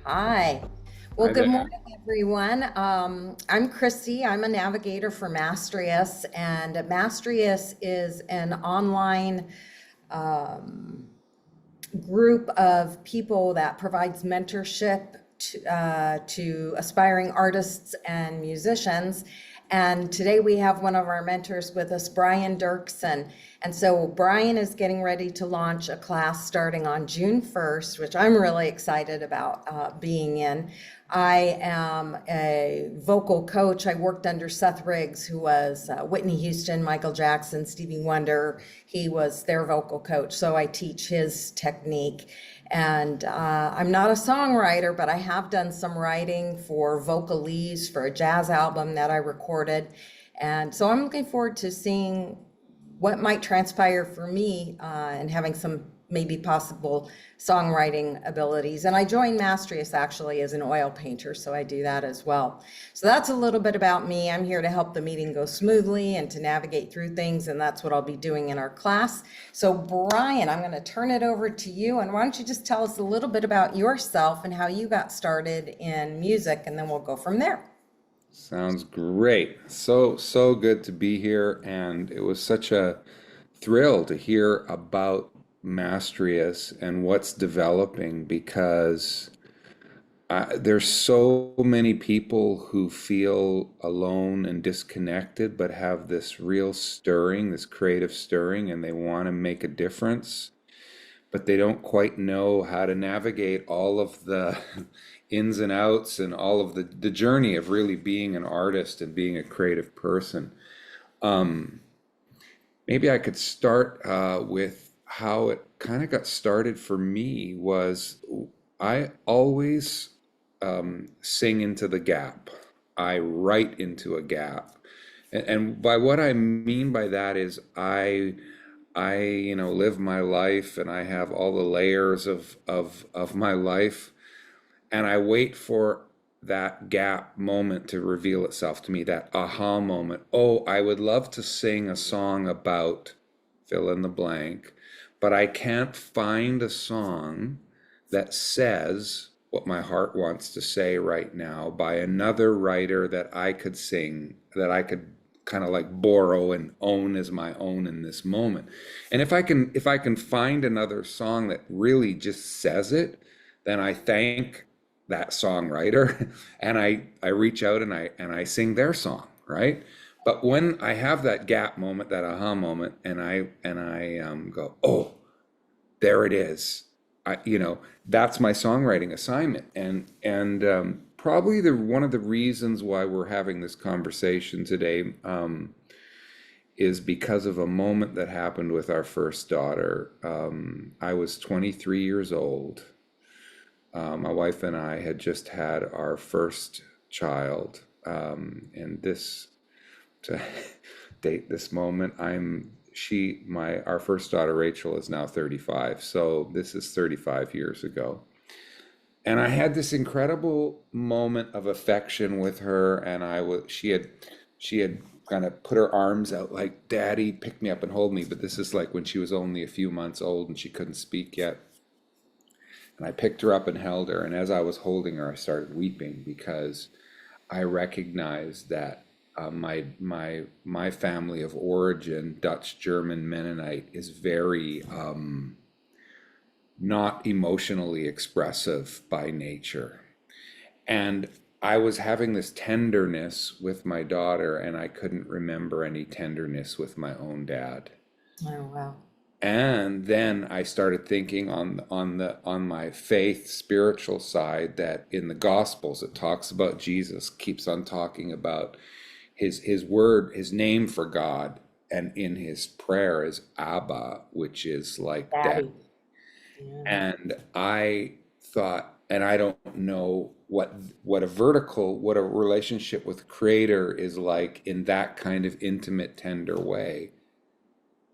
Hi. Well, Hi good there. morning, everyone. I'm Christy. I'm a navigator for Mastrius, and Mastrius is an online group of people that provides mentorship to aspiring artists and musicians. And today we have one of our mentors with us, Brian Doerksen. And so Brian is getting ready to launch a class starting on June 1st, which I'm really excited about being in. I am a vocal coach. I worked under Seth Riggs, who was Whitney Houston, Michael Jackson, Stevie Wonder. He was their vocal coach. So I teach his technique. And I'm not a songwriter, but I have done some writing for vocalese for a jazz album that I recorded. And so I'm looking forward to seeing what might transpire for me and having some maybe possible songwriting abilities. And I joined Mastrius actually as an oil painter, so I do that as well. So that's a little bit about me. I'm here to help the meeting go smoothly and to navigate through things, and that's what I'll be doing in our class. So Brian, I'm going to turn it over to you, and why don't you just tell us a little bit about yourself and how you got started in music, and then we'll go from there. Sounds great. So good to be here, and it was such a thrill to hear about Mastrius and what's developing because there's so many people who feel alone and disconnected, but have this real stirring, this creative stirring, and they want to make a difference, but they don't quite know how to navigate all of the ins and outs and all of the journey of really being an artist and being a creative person. Um, Maybe I could start with how it kind of got started for me was I always sing into the gap. I write into a gap. And by what I mean by that is I live my life and I have all the layers of my life, and I wait for that gap moment to reveal itself to me, that aha moment. Oh, I would love to sing a song about fill in the blank, but I can't find a song that says what my heart wants to say right now by another writer that I could sing, that I could kind of like borrow and own as my own in this moment. And if I can find another song that really just says it, then I thank that songwriter and I reach out and I sing their song, right? But when I have that gap moment, that aha moment, and I go, oh, there it is. That's my songwriting assignment, and probably the one of the reasons why we're having this conversation today is because of a moment that happened with our first daughter. I was 23 years old. My wife and I had just had our first child, and this to date this moment, our first daughter Rachel is now 35, so this is 35 years ago. And I had this incredible moment of affection with her, and she had kind of put her arms out like, "Daddy, pick me up and hold me." But this is like when she was only a few months old and she couldn't speak yet. And I picked her up and held her, and as I was holding her, I started weeping because I recognized that my family of origin, Dutch German Mennonite, is very not emotionally expressive by nature. And I was having this tenderness with my daughter, and I couldn't remember any tenderness with my own dad. Oh, wow. And then I started thinking on my faith spiritual side that in the Gospels it talks about Jesus, keeps on talking about his word, his name for God, and in his prayer is Abba, which is like dad. Daddy. Yeah. And I thought, and I don't know what a relationship with Creator is like in that kind of intimate, tender way,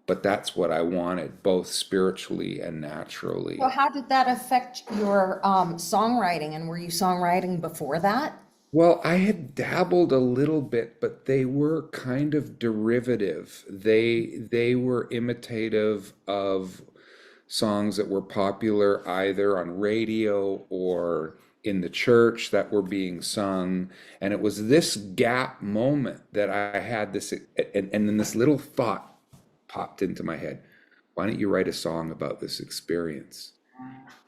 but that's what I wanted, both spiritually and So naturally. how did that affect your songwriting? And were you songwriting before that? Well, I had dabbled a little bit, but they were kind of derivative. They were imitative of songs that were popular either on radio or in the church that were being sung. And it was this gap moment that I had this, and then this little thought popped into my head. Why don't you write a song about this experience?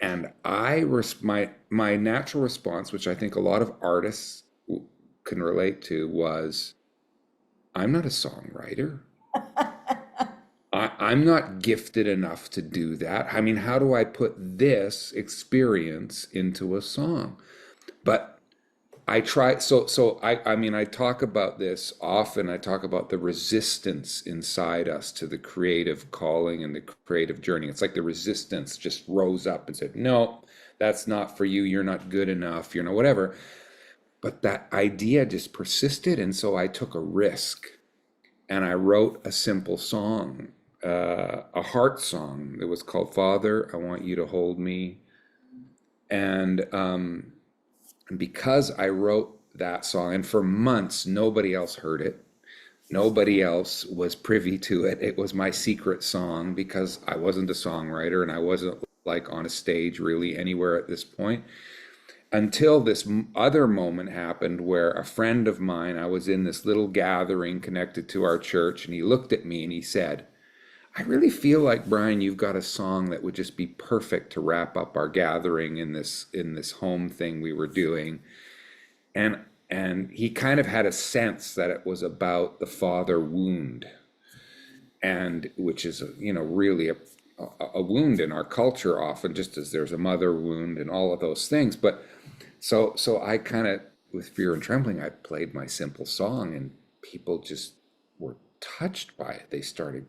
And my natural response, which I think a lot of artists can relate to, was, I'm not a songwriter. I'm not gifted enough to do that. I mean, how do I put this experience into a song? But I try, I mean, I talk about this often. I talk about the resistance inside us to the creative calling and the creative journey. It's like the resistance just rose up and said, no, that's not for you. You're not good enough, whatever. But that idea just persisted. And so I took a risk and I wrote a simple song, a heart song. It was called Father, I Want You to Hold Me. And because I wrote that song, and for months, nobody else heard it. Nobody else was privy to it. It was my secret song because I wasn't a songwriter and I wasn't like on a stage really anywhere at this point. Until this other moment happened where a friend of mine, I was in this little gathering connected to our church, and he looked at me and he said, I really feel like, Brian, you've got a song that would just be perfect to wrap up our gathering in this home thing we were doing. And he kind of had a sense that it was about the father wound, and which is, really a wound in our culture often, just as there's a mother wound and all of those things. But so I kind of, with fear and trembling, I played my simple song, and people just were touched by it. They started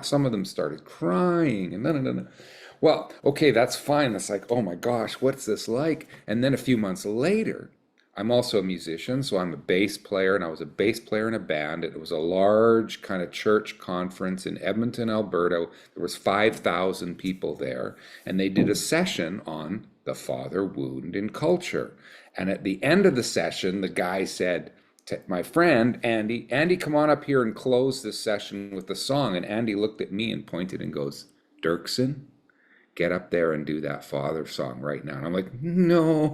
some of them started crying, and no. Well, okay, that's fine. That's like, oh my gosh, what's this like? And then a few months later, I'm also a musician, so I'm a bass player, and I was a bass player in a band. It was a large kind of church conference in Edmonton, Alberta. There was 5,000 people there, and they did a session on the father wound in culture. And at the end of the session, the guy said to my friend, Andy, come on up here and close this session with the song. And Andy looked at me and pointed and goes, Doerksen, get up there and do that father song right now. And I'm like, no,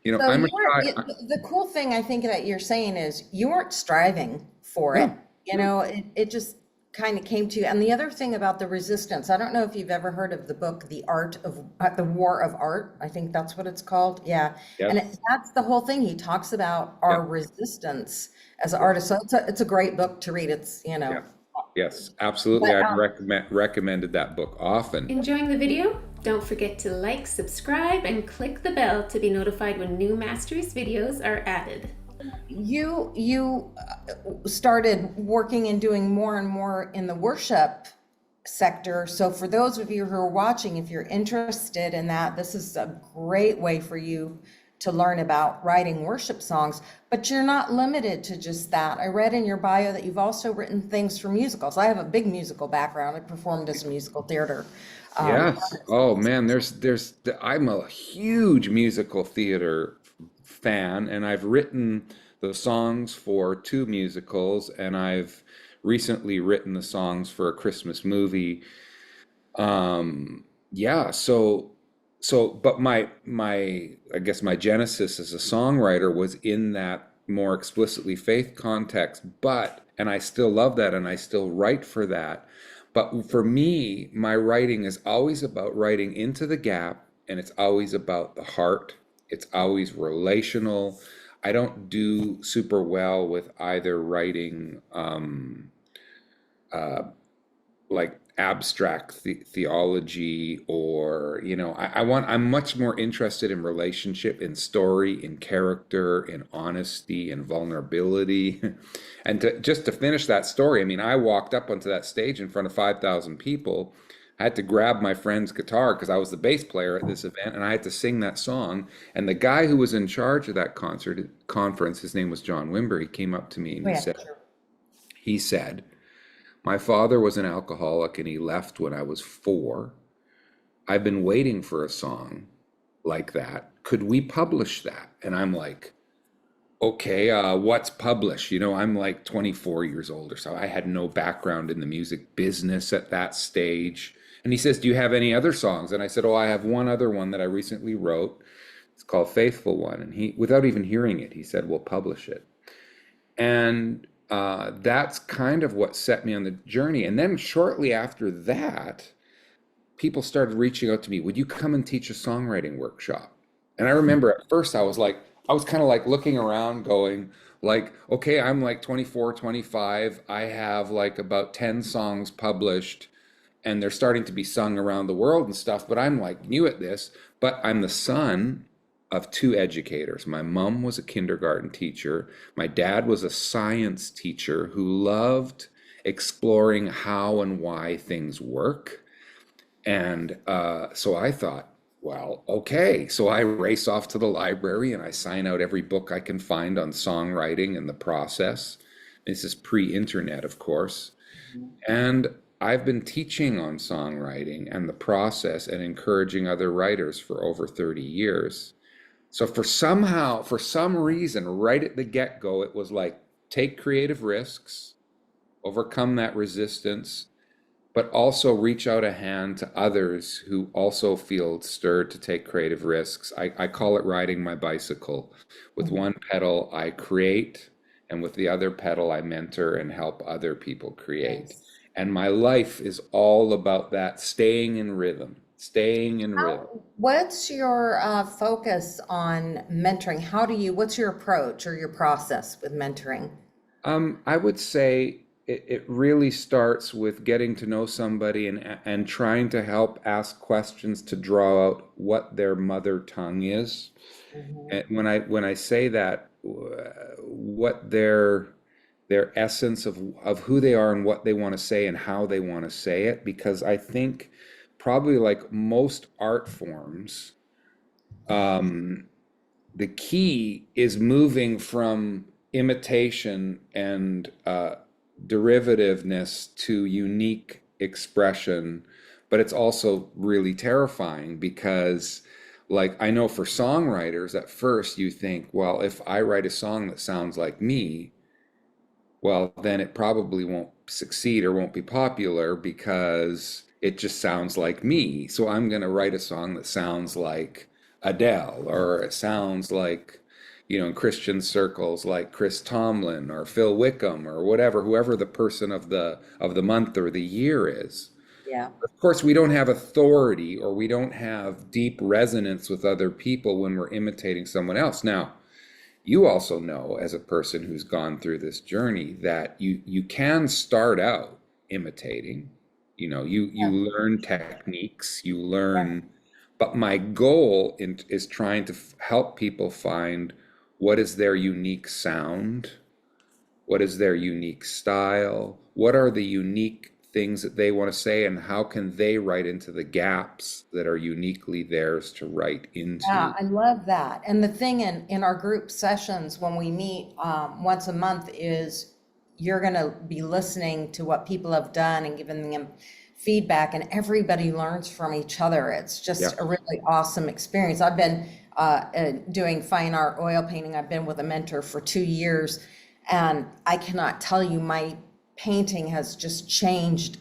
So I'm a the cool thing I think that you're saying is you weren't striving for it. It just kind of came to you. And the other thing about the resistance, I don't know if you've ever heard of the book, The War of Art. I think that's what it's called. Yeah. Yes. And that's the whole thing. He talks about our resistance as artists. So it's a great book to read. It's, Yeah. Yes, absolutely. But, I've recommended that book often. Enjoying the video? Don't forget to like, subscribe, and click the bell to be notified when new Mastrius videos are added. You started working and doing more and more in the worship sector. So for those of you who are watching, if you're interested in that, this is a great way for you to learn about writing worship songs. But you're not limited to just that. I read in your bio that you've also written things for musicals. I have a big musical background. I performed as a musical theater. Yes. Oh man, I'm a huge musical theater fan, and I've written the songs for 2 musicals, and I've recently written the songs for a Christmas movie. Yeah, but my I guess my genesis as a songwriter was in that more explicitly faith context, and I still love that, and I still write for that. But for me, my writing is always about writing into the gap, and it's always about the heart. It's always relational. I don't do super well with either writing like abstract theology, or I'm much more interested in relationship, in story, in character, in honesty, in vulnerability. And to finish that story, I mean, I walked up onto that stage in front of 5,000 people. I had to grab my friend's guitar because I was the bass player at this event, and I had to sing that song. And the guy who was in charge of that conference, his name was John Wimber, he came up to me and he said, my father was an alcoholic and he left when I was 4. I've been waiting for a song like that. Could we publish that? And I'm like, okay, what's published? I'm like 24 years old or so. I had no background in the music business at that stage. And he says, do you have any other songs? And I said, oh, I have one other one that I recently wrote It's called Faithful One. And he, without even hearing it, he said, we'll publish it. And that's kind of what set me on the journey. And then shortly after that, people started reaching out to me, would you come and teach a songwriting workshop? And I remember at first I was kind of like looking around going like, okay, I'm like 24, 25. I have like about 10 songs published and they're starting to be sung around the world and stuff, but I'm like new at this. But I'm the son of two educators. My mom was a kindergarten teacher. My dad was a science teacher who loved exploring how and why things work. And so I thought, well, okay. So I race off to the library and I sign out every book I can find on songwriting and the process. This is pre-internet, of course. And I've been teaching on songwriting and the process and encouraging other writers for over 30 years. So for some reason, right at the get-go, it was like, take creative risks, overcome that resistance, but also reach out a hand to others who also feel stirred to take creative risks. I call it riding my bicycle. With one pedal, I create, and with the other pedal, I mentor and help other people create. Nice. And my life is all about that, staying in rhythm, staying in rhythm. What's your focus on mentoring? What's your approach or your process with mentoring? I would say it really starts with getting to know somebody and trying to help ask questions to draw out what their mother tongue is. Mhm. And when I say that, what their essence of who they are and what they want to say and how they want to say it, because I think probably like most art forms, um, the key is moving from imitation and derivativeness to unique expression. But it's also really terrifying because, like, I know for songwriters, at first you think, well, if I write a song that sounds like me, well, then it probably won't succeed or won't be popular because it just sounds like me. So I'm going to write a song that sounds like Adele, or it sounds like, in Christian circles like Chris Tomlin or Phil Wickham or whatever, whoever the person of the month or the year is. Yeah. Of course, we don't have authority or we don't have deep resonance with other people when we're imitating someone else. Now, you also know, as a person who's gone through this journey, that you can start out imitating. You Yeah. learn techniques, you Yeah. learn, but my goal is trying to help people find what is their unique sound, what is their unique style, what are the unique things that they want to say, and how can they write into the gaps that are uniquely theirs to write Yeah, into. I love that. And the thing in our group sessions when we meet once a month is you're going to be listening to what people have done and giving them feedback, and everybody learns from each other. It's Yeah. just a really awesome experience. I've been doing fine art oil painting. I've been with a mentor for 2 years, and I cannot tell you my painting has just changed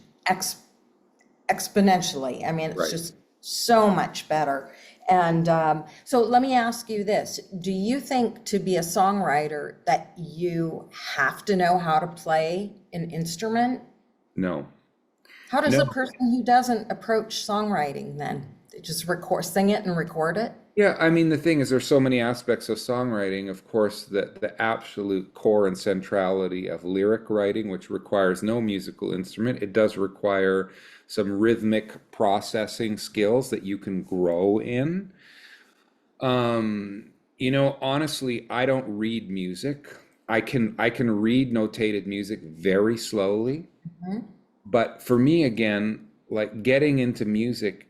exponentially. I mean, it's Right. just so much better. And so let me ask you this. Do you think to be a songwriter that you have to know how to play an instrument? No. How does a No. person who doesn't approach songwriting then? They just sing it and record it? Yeah, I mean, the thing is, there's so many aspects of songwriting. Of course, the absolute core and centrality of lyric writing, which requires no musical instrument. It does require some rhythmic processing skills that you can grow in. Honestly, I don't read music. I can read notated music very slowly. Mhm. But for me, again, like getting into music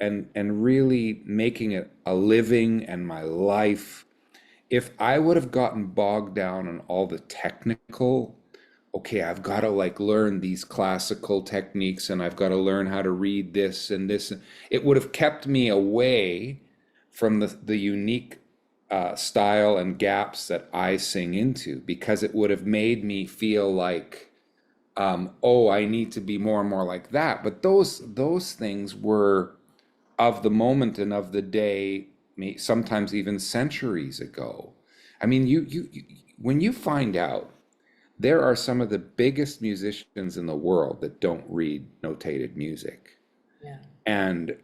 and really making it a living and my life, if I would have gotten bogged down on all the technical, okay, I've got to like learn these classical techniques and I've got to learn how to read this and this, it would have kept me away from the unique style and gaps that I sing into, because it would have made me feel like, oh, I need to be more and more like that. But those things were of the moment and of the day sometimes even centuries ago. I mean, when you find out there are some of the biggest musicians in the world that don't read notated music. Yeah. And,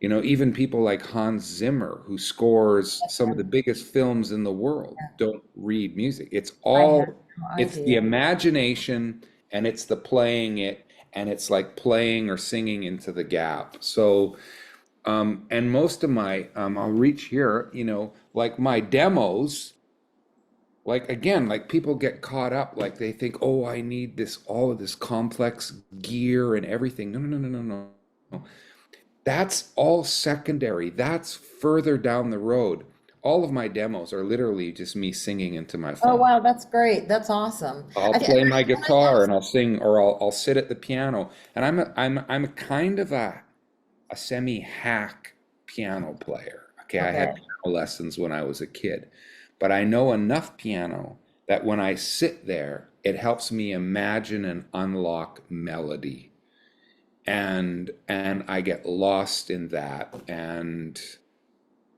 even people like Hans Zimmer, who scores some of the biggest films in the world, don't read music. I had no It's the idea. imagination, and it's the playing it, and it's like playing or singing into the gap. So, and most of my, I'll reach here, like my demos, like again, like people get caught up, like they think, oh, I need all of this complex gear and everything. No, no, no, no, no, no. That's all secondary. That's further down the road. All of my demos are literally just me singing into my Oh, phone. wow, that's great. That's awesome. I'll I, play my can I guitar ask? and I'll sing, or I'll sit at the piano. And I'm a kind of a semi-hack piano player. Okay, I had Okay. piano lessons when I was a kid, but I know enough piano that when I sit there, it helps me imagine and unlock melody. And I get lost in that. And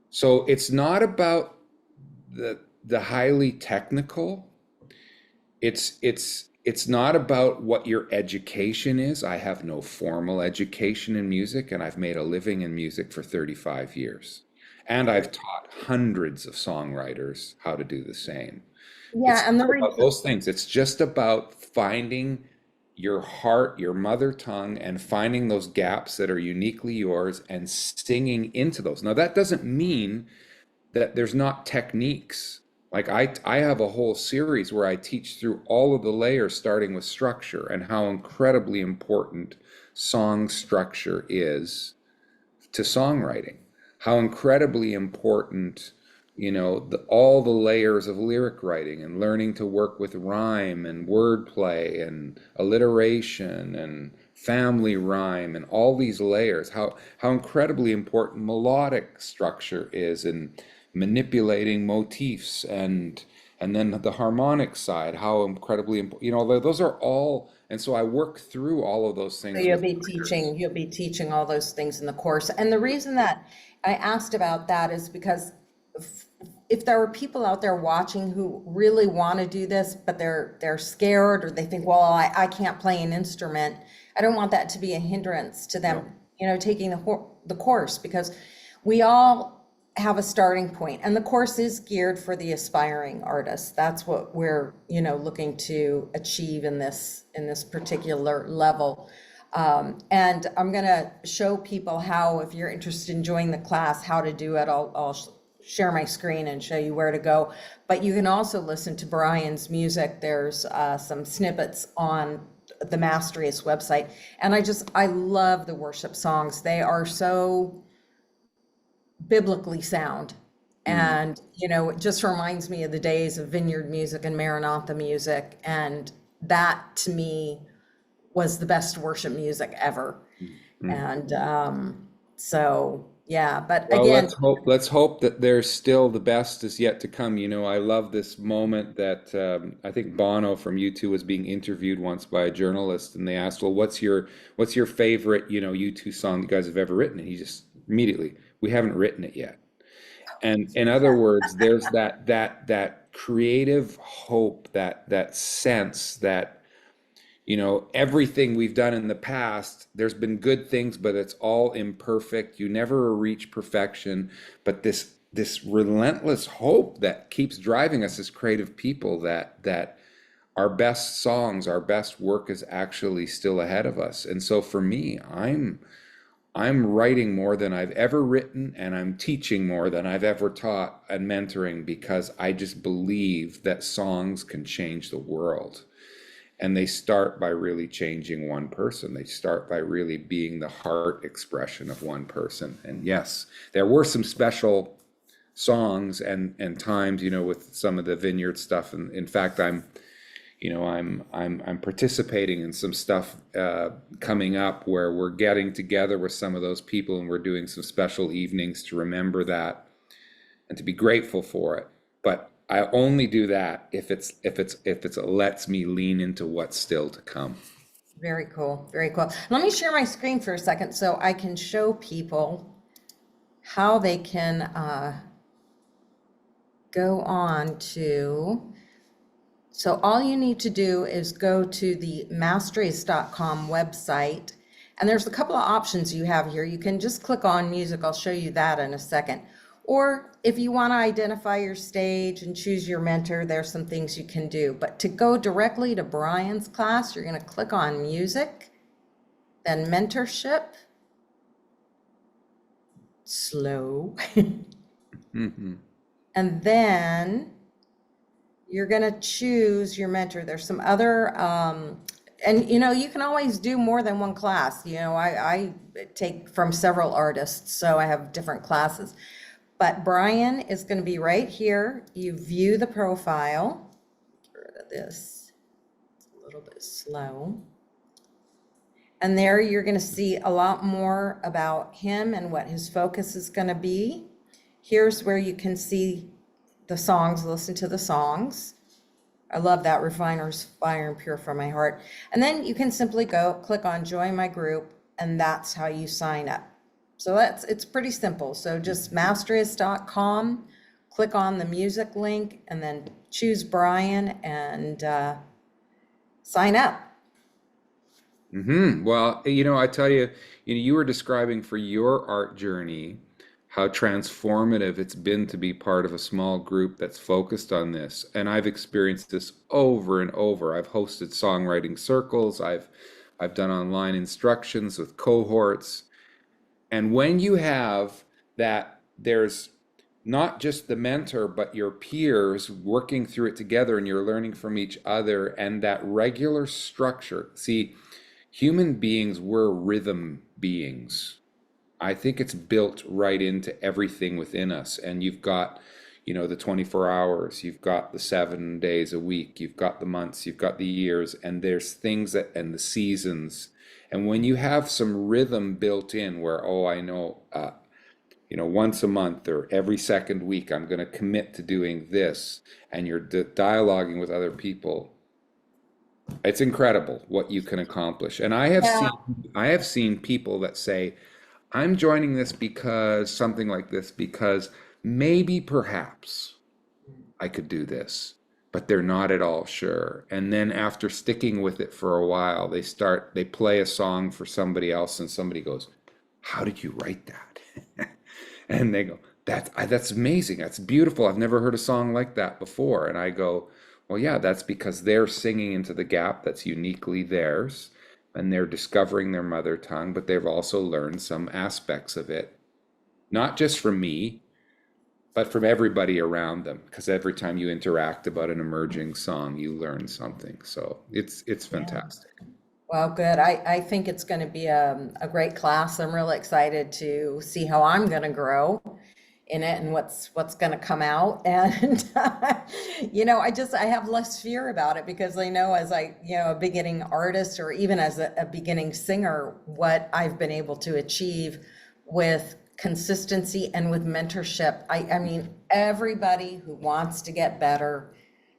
so it's not about the highly technical. It's not about what your education is. I have no formal education in music, and I've made a living in music for 35 years. And I've taught hundreds of songwriters how to do the same. It's Yeah, and the not about reason, those things. It's just about finding your heart, your mother tongue, and finding those gaps that are uniquely yours and singing into those. Now, that doesn't mean that there's not techniques. Like I have a whole series where I teach through all of the layers, starting with structure and how incredibly important song structure is to songwriting, how incredibly important, all the layers of lyric writing and learning to work with rhyme and wordplay and alliteration and family rhyme and all these layers, how incredibly important melodic structure is in manipulating motifs, and then the harmonic side, how incredibly important, those are all, and so I work through all of those so things with writers. you'll be teaching all those things in the course. And the reason that I asked about that is because if there are people out there watching who really want to do this, but they're scared, or they think, well, I can't play an instrument. I don't want that to be a hindrance to them, No. taking the course, because we all have a starting point, and the course is geared for the aspiring artists. That's what we're, looking to achieve in this particular level. And I'm gonna show people how, if you're interested in joining the class, how to do it. I'll share my screen and show you where to go. But you can also listen to Brian's music. There's some snippets on the Mastrius website. And I love the worship songs. They are so biblically sound. Mm. And, it just reminds me of the days of vineyard music and Maranatha music. And that to me was the best worship music ever. Mm. And so, yeah, but Well, again, let's hope that there's still the best is yet to come. I love this moment that I think Bono from U2 was being interviewed once by a journalist, and they asked, "Well, what's your favorite, U2 song you guys have ever written?" And he just immediately, "We haven't written it yet." And in other words, there's that creative hope, that sense that everything we've done in the past, there's been good things, but it's all imperfect. You never reach perfection, but this relentless hope that keeps driving us as creative people, that our best songs, our best work is actually still ahead of us. And so for me, I'm writing more than I've ever written, and I'm teaching more than I've ever taught and mentoring, because I just believe that songs can change the world. And they start by really changing one person. They start by really being the heart expression of one person. And yes, there were some special songs and times, with some of the vineyard stuff. And in fact, I'm participating in some stuff coming up where we're getting together with some of those people, and we're doing some special evenings to remember that and to be grateful for it. But I only do that if it lets me lean into what's still to come. very cool, very cool. Let me share my screen for a second so I can show people how they can go on to, so all you need to do is go to the mastrius.com website, and there's a couple of options you have here. You can just click on music. I'll show you that in a second. Or if you want to identify your stage and choose your mentor, there's some things you can do. But to go directly to Brian's class, you're going to click on music, then mentorship, slow, Mm-hmm. and then you're going to choose your mentor. There's some other, and you can always do more than one class. I take from several artists, so I have different classes. But Brian is going to be right here. You view the profile. Get rid of this. It's a little bit slow. And there you're going to see a lot more about him and what his focus is going to be. Here's where you can see the songs, listen to the songs. I love that, Refiner's Fire and Pure from my heart. And then you can simply go click on join my group, and that's how you sign up. So it's pretty simple. So just mastrius.com, click on the music link, and then choose Brian and sign up. Mm-hmm. Well, I tell you, you were describing for your art journey how transformative it's been to be part of a small group that's focused on this. And I've experienced this over and over. I've hosted songwriting circles. I've done online instructions with cohorts. And when you have that, there's not just the mentor, but your peers working through it together, and you're learning from each other, and that regular structure. See, human beings, we're rhythm beings. I think it's built right into everything within us. And you've got, the 24 hours, you've got the 7 days a week, you've got the months, you've got the years, and there's things and the seasons. And when you have some rhythm built in where, I know, once a month or every second week, I'm going to commit to doing this, and you're dialoguing with other people, it's incredible what you can accomplish. And I have seen people that say, I'm joining this because something like this, because maybe perhaps I could do this, but they're not at all sure. And then after sticking with it for a while, they play a song for somebody else, and somebody goes, how did you write that? And they go, that's amazing. That's beautiful. I've never heard a song like that before. And I go, well, yeah, that's because they're singing into the gap that's uniquely theirs, and they're discovering their mother tongue, but they've also learned some aspects of it, not just from me, but from everybody around them, because every time you interact about an emerging song, you learn something. So it's fantastic. Well, good. I think it's going to be a great class. I'm really excited to see how I'm going to grow in it and what's going to come out. And I have less fear about it, because I know as a beginning artist, or even as a beginning singer, what I've been able to achieve with consistency and with mentorship. I mean, everybody who wants to get better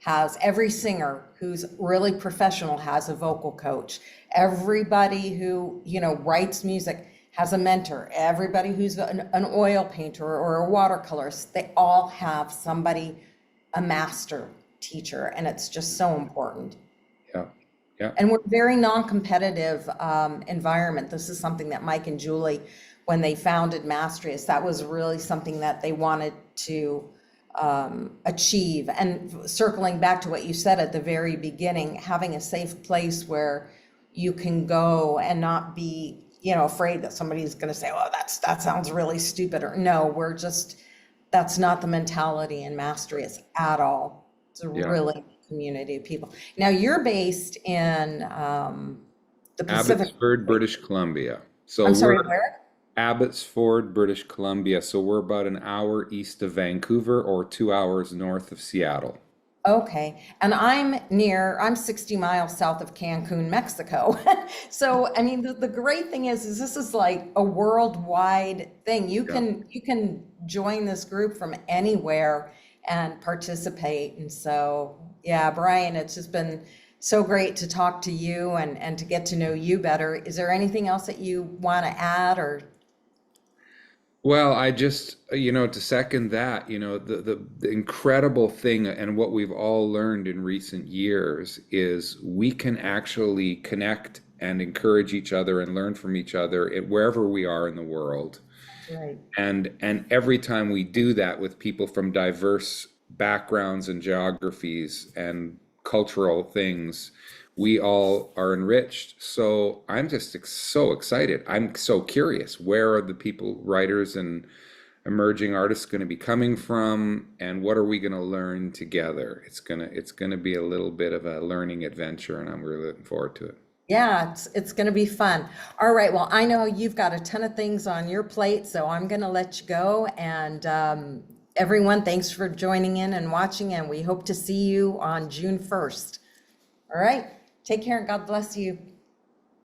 every singer who's really professional has a vocal coach. Everybody who, writes music has a mentor. Everybody who's an oil painter or a watercolorist, they all have somebody, a master teacher, and it's just so important. Yeah. Yeah. And we're very non-competitive environment. This is something that Mike and Julie, when they founded Mastrius, that was really something that they wanted to achieve. And circling back to what you said at the very beginning, having a safe place where you can go and not be afraid that somebody's going to say, oh, that sounds really stupid, or no, that's not the mentality in Mastrius at all. It's a really community of people. Now you're based in the Pacific. Abbotsford, British Columbia. So I'm sorry, where? Abbotsford, British Columbia. So we're about an hour east of Vancouver, or 2 hours north of Seattle. Okay. And I'm 60 miles south of Cancun, Mexico. So, I mean, the great thing is this is like a worldwide thing. You can join this group from anywhere and participate. And so, yeah, Brian, it's just been so great to talk to you and to get to know you better. Is there anything else that you want to add, or? Well, I just, to second that, the incredible thing and what we've all learned in recent years is we can actually connect and encourage each other and learn from each other wherever we are in the world. Right. And every time we do that with people from diverse backgrounds and geographies and cultural things, we all are enriched. So I'm just so excited. I'm so curious. Where are the people, writers and emerging artists going to be coming from, and what are we going to learn together? It's gonna be a little bit of a learning adventure, and I'm really looking forward to it. Yeah, it's going to be fun. All right. Well, I know you've got a ton of things on your plate, so I'm going to let you go. And everyone, thanks for joining in and watching, and we hope to see you on June 1st. All right. Take care and God bless you.